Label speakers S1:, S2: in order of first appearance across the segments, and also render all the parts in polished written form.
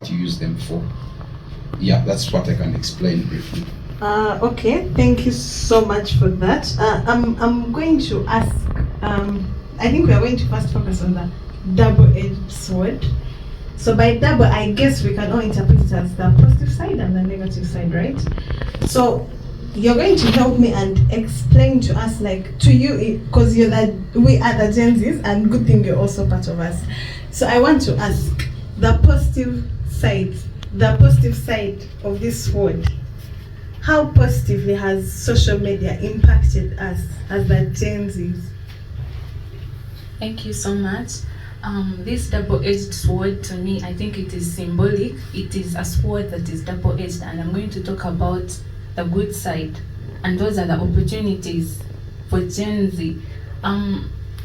S1: to use them for. Yeah, that's what I can explain briefly.
S2: Okay, thank you so much for that. I'm going to ask, I think we are going to first focus on the double-edged sword. So by double, I guess we can all interpret it as the positive side and the negative side, right? So you're going to help me and explain to us, like, to you, because we are the Gen Zs, and good thing you're also part of us. So I want to ask the positive side of this sword. How positively has social media impacted us as the Gen Zs?
S3: Thank you so much. This double-edged sword, to me, I think it is symbolic. It is a sword that is double-edged, and I'm going to talk about the good side, and those are the opportunities for Gen Z.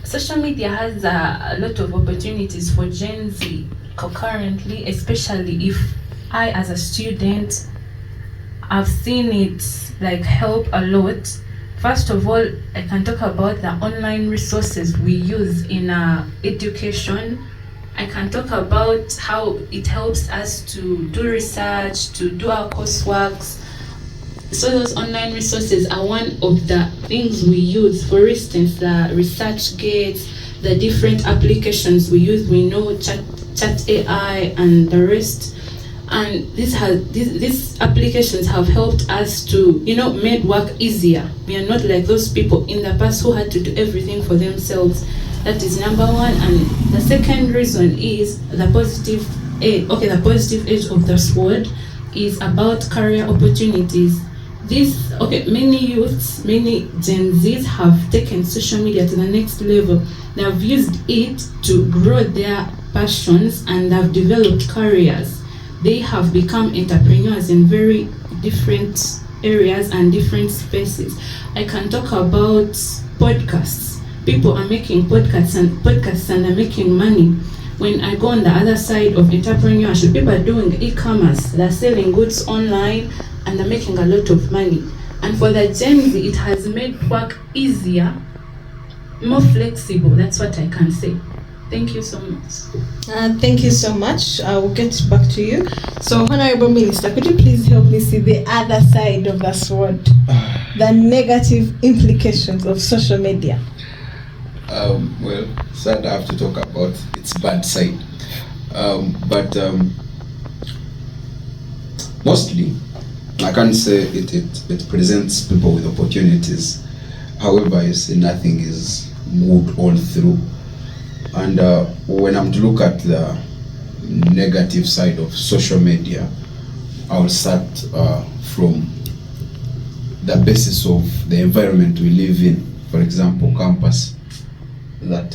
S3: Social media has a lot of opportunities for Gen Z currently, especially if I, as a student, I've seen it like help a lot. First of all, I can talk about the online resources we use in education. I can talk about how it helps us to do research, to do our courseworks. So those online resources are one of the things we use. For instance, the ResearchGate, the different applications we use. We know Chat AI and the rest. And these applications have helped us to, make work easier. We are not like those people in the past who had to do everything for themselves. That is number one. And the second reason is the positive edge of the sword is about career opportunities. Many youths, many Gen Zs have taken social media to the next level. They have used it to grow their passions and have developed careers. They have become entrepreneurs in very different areas and different spaces. I can talk about podcasts. People are making podcasts and are making money. When I go on the other side of entrepreneurship, people are doing e-commerce. They're selling goods online and they're making a lot of money. And for the Gen Z, it has made work easier, more flexible. That's what I can say. Thank you so much.
S2: Thank you so much. I will get back to you. So, Honorable Minister, could you please help me see the other side of the sword, the negative implications of social media?
S1: Well, sad I have to talk about its bad side. But mostly, I can't say it presents people with opportunities. However, you see, nothing is moved all through. And when I'm to look at the negative side of social media, I'll start from the basis of the environment we live in. For example, campus. That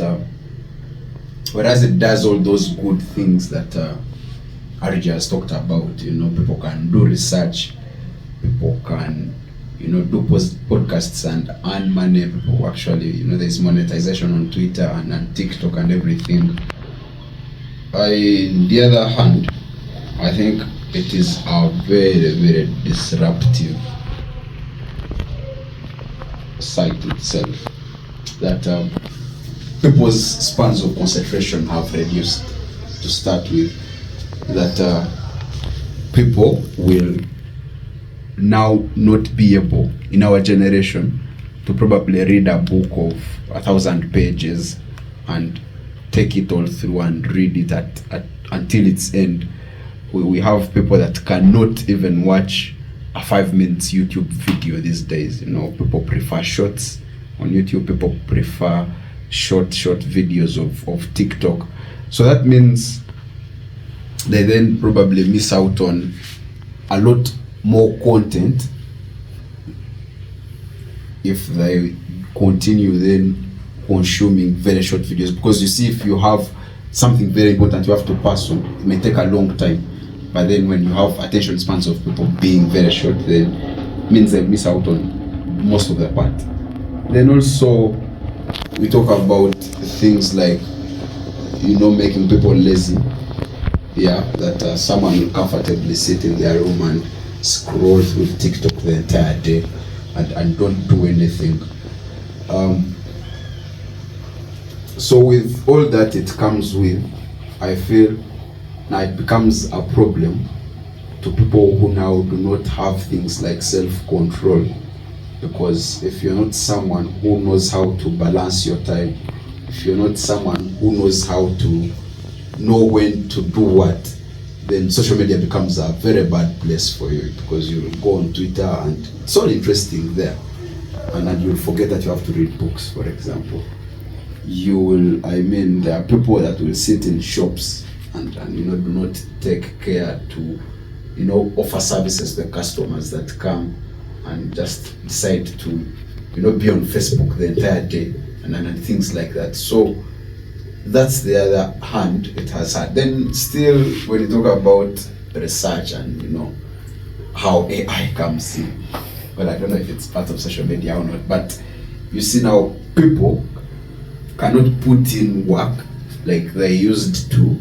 S1: whereas it does all those good things that Arija has talked about, people can do research, people can do podcasts and earn money. People actually, there's monetization on Twitter and TikTok and everything. On the other hand, I think it is a very, very disruptive site itself. That people's spans of concentration have reduced to start with. That people will now not be able in our generation to probably read a book of 1,000 pages and take it all through and read it until its end. We have people that cannot even watch a 5 minutes YouTube video these days. People prefer shorts on YouTube, people prefer short videos of TikTok. So that means they then probably miss out on a lot more content if they continue then consuming very short videos, because you see, if you have something very important you have to pass on, it may take a long time, but then when you have attention spans of people being very short, then it means they miss out on most of the part. Then also we talk about things like making people lazy. That someone will comfortably sit in their room and scroll through TikTok the entire day and don't do anything. So with all that it comes with, I feel Now it becomes a problem to people who now do not have things like self-control, because if you're not someone who knows how to balance your time, if you're not someone who knows how to know when to do what, then social media becomes a very bad place for you, because you'll go on Twitter and it's all interesting there, and then you'll forget that you have to read books, for example. There are people that will sit in shops and do not take care to offer services to the customers that come, and just decide to be on Facebook the entire day and things like that. So that's the other hand it has had. Then still, when you talk about research and how AI comes in, well, I don't know if it's part of social media or not, but you see now people cannot put in work like they used to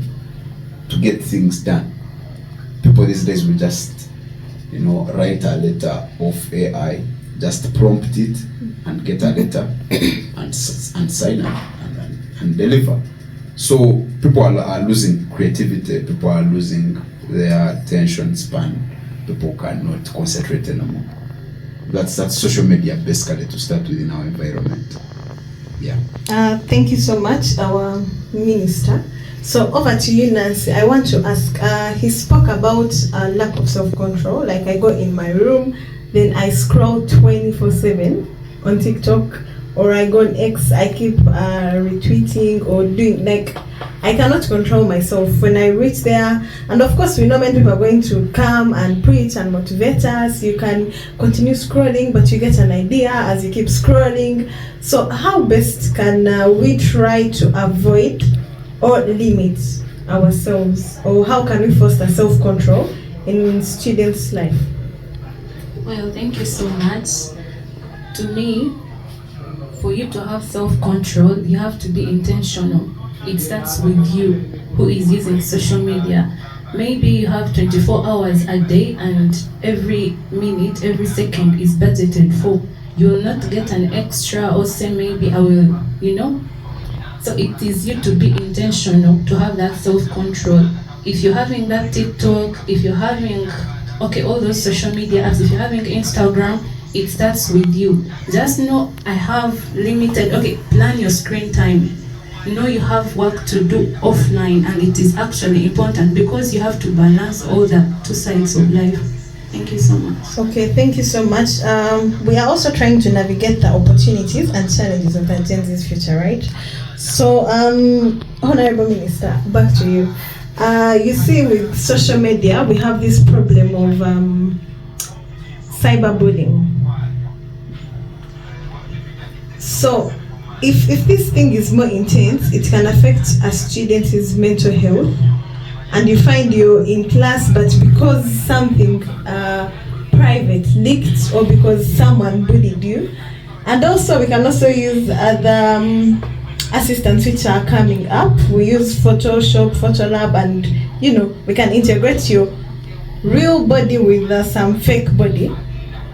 S1: get things done. People these days will just write a letter of AI, just prompt it and get a letter and sign and deliver. So people are losing creativity, people are losing their attention span, people cannot concentrate anymore. That's social media basically, to start with, in our environment. Yeah.
S2: Thank you so much, our minister. So over to you, Nancy. I want to ask, he spoke about lack of self-control. Like, I go in my room, then I scroll 24/7 on TikTok, or I go on X, I keep retweeting or doing, like, I cannot control myself when I reach there. And of course, we know many people are going to come and preach and motivate us. You can continue scrolling, but you get an idea as you keep scrolling. So how best can we try to avoid or limit ourselves, or how can we foster self-control in students' life?
S3: Well, thank you so much. To me, for you to have self-control, you have to be intentional. It starts with you, who is using social media. Maybe you have 24 hours a day and every minute, every second is budgeted for. You will not get an extra or say maybe I will, So it is you to be intentional, to have that self-control. If you're having that TikTok, if you're having, all those social media apps, if you're having Instagram, it starts with you. Just know I have limited, plan your screen time. You have work to do offline, and it is actually important because you have to balance all the two sides of life. Thank you so much.
S2: Okay, thank you so much. We are also trying to navigate the opportunities and challenges of the Gen Z's future, right? So, Honorable Minister, back to you. You see, with social media, we have this problem of cyberbullying. So, if this thing is more intense, it can affect a student's mental health. And you find you're in class, but because something private leaked, or because someone bullied you. And also, we can also use the assistants which are coming up. We use Photoshop, Photolab, and we can integrate your real body with some fake body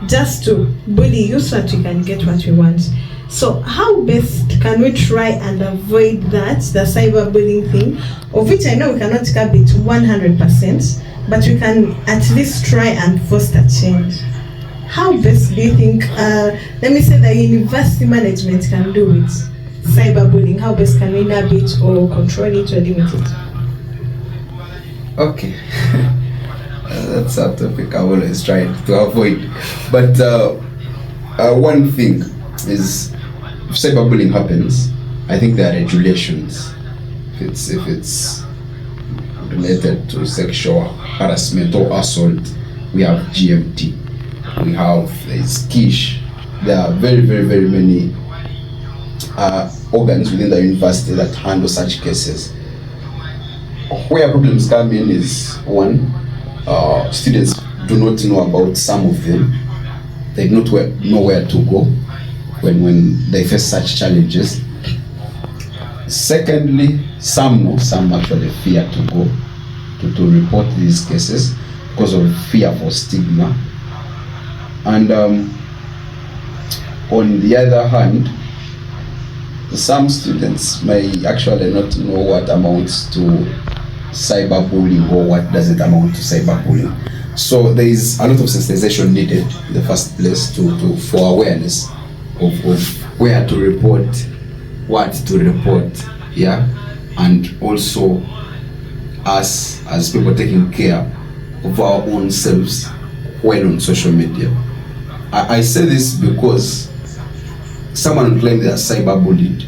S2: just to bully you so that you can get what we want. So how best can we try and avoid that, the cyberbullying thing, of which I know we cannot curb it 100%, but we can at least try and foster change? How best do you think, let me say, the university management can do it? Cyberbullying, how best can we nab it or control it or limit it?
S1: Okay. That's a topic I always try to avoid. But one thing is, if cyberbullying happens, I think there are regulations. If it's related to sexual harassment or assault, we have GMT. We have KISH. There are very, very, very many organs within the university that handle such cases. Where problems come in is, one, students do not know about some of them. They do not know where to go when they face such challenges. Secondly, some actually fear to go to report these cases because of fear for stigma. And on the other hand, some students may actually not know what amounts to cyberbullying, or what does it amount to cyberbullying. So there is a lot of sensitization needed in the first place for awareness of where to report, what to report, yeah, and also us as people taking care of our own selves when on social media. I say this because someone will claim they are cyberbullied,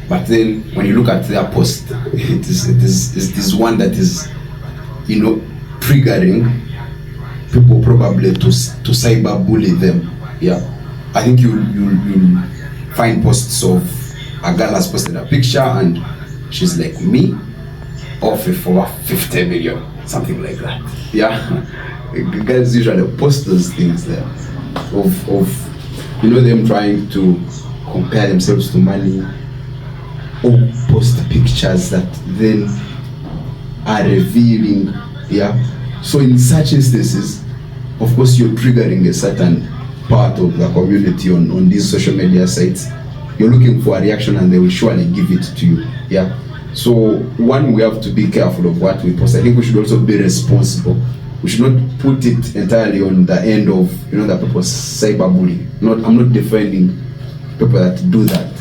S1: but then when you look at their post, it is one that is, triggering people probably to cyberbully them. Yeah, I think you'll find posts of a girl has posted a picture and she's like, me offer for 50 million, something like that. Yeah, the guys usually post those things there of them trying to compare themselves to money, or post pictures that then are revealing. Yeah, so in such instances, of course, you're triggering a certain part of the community on these social media sites. You're looking for a reaction and they will surely give it to you. Yeah, so one, we have to be careful of what we post. I think we should also be responsible. We should not put it entirely on the end of that people cyberbullying. I'm not defending people that do that,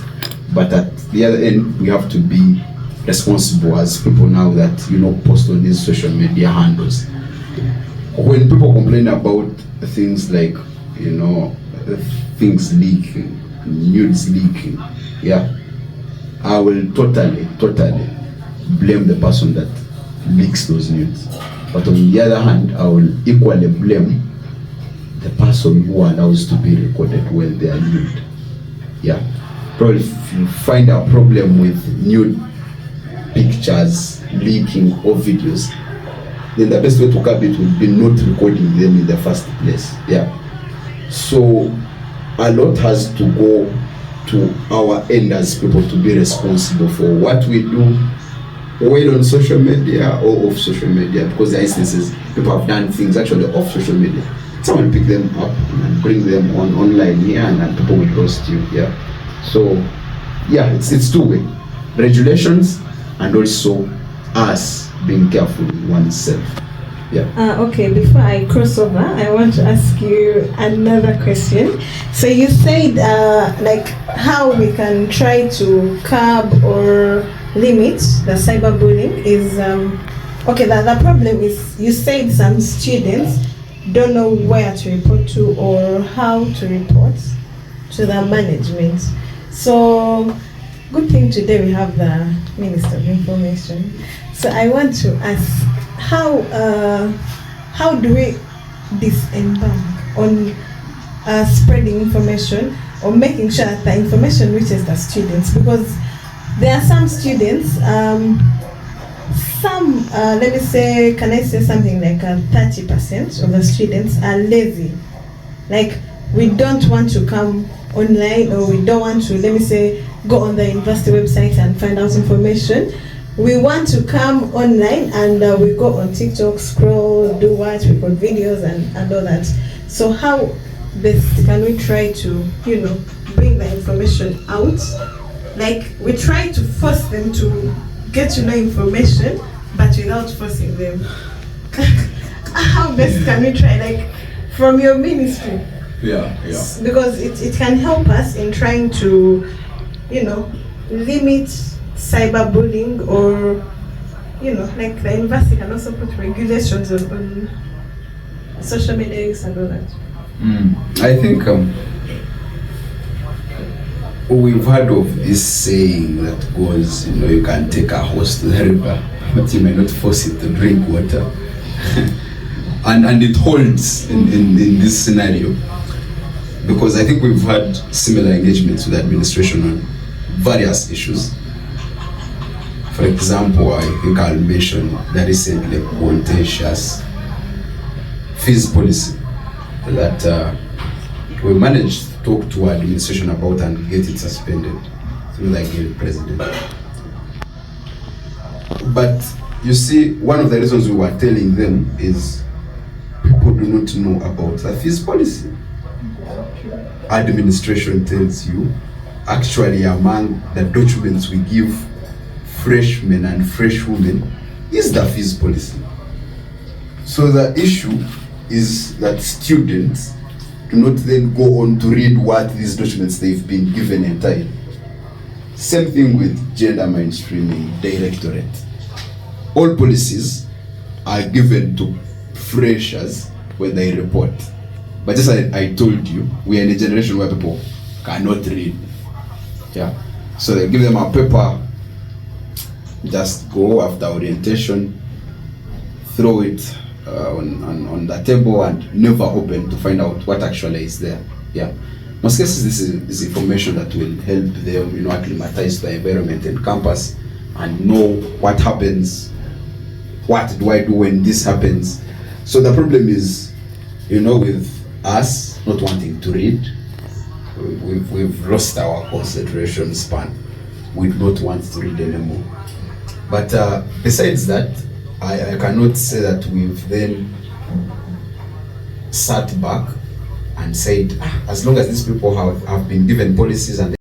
S1: but at the other end, we have to be responsible as people now that post on these social media handles. When people complain about things like things leaking, nudes leaking, yeah, I will totally blame the person that leaks those nudes. But on the other hand, I will equally blame the person who allows to be recorded when they are nude. Yeah, probably if you find a problem with nude pictures leaking or videos, then the best way to curb it would be not recording them in the first place. Yeah, so a lot has to go to our end as people to be responsible for what we do when on social media or off social media, because there are instances people have done things actually off social media. Someone pick them up and bring them online here, and people will roast you. Yeah, so yeah, it's two-way, regulations and also us being careful with oneself. Yeah.
S2: Okay, before I cross over, I want to ask you another question. So you said like how we can try to curb or limit the cyberbullying is okay. The problem is, you said some students don't know where to report to or how to report to the management. So good thing today we have the Minister of Information. So I want to ask, how do we disembark on spreading information or making sure that the information reaches the students? Because there are some students, let me say, can I say something like 30% of the students are lazy. Like, we don't want to come online, or we don't want to, let me say, go on the university website and find out information. We want to come online and we go on TikTok, scroll, do what, record videos and all that. So how best can we try to, bring the information out? Like, we try to force them to get to know information, but without forcing them. How best can we try, like, from your ministry?
S1: Yeah.
S2: Because it can help us in trying to, limit cyberbullying, or, like the university can also put regulations on social media use and all that.
S1: I think we've heard of this saying that goes, you can take a horse to the river, but you may not force it to drink water. and it holds in this scenario, because I think we've had similar engagements with the administration on various issues. For example, I think I'll mention the recently contentious fees policy that we managed to talk to our administration about and get it suspended through the Guild president. But you see, one of the reasons we were telling them is people do not know about the fees policy. Administration tells you, actually, among the documents we give freshmen and fresh women is the fees policy. So the issue is that students do not then go on to read what these documents they've been given entail. Same thing with gender mainstreaming directorate. All policies are given to freshers when they report. But just like I told you, we are in a generation where people cannot read. Yeah. So they give them a paper, just go after orientation, throw it on the table and never open to find out what actually is there. Yeah. Most cases this is information that will help them, acclimatize to the environment and campus and know what happens, what do I do when this happens. So the problem is, with us not wanting to read, we've lost our concentration span. We do not want to read anymore. But besides that, I cannot say that we've then sat back and said, as long as these people have been given policies and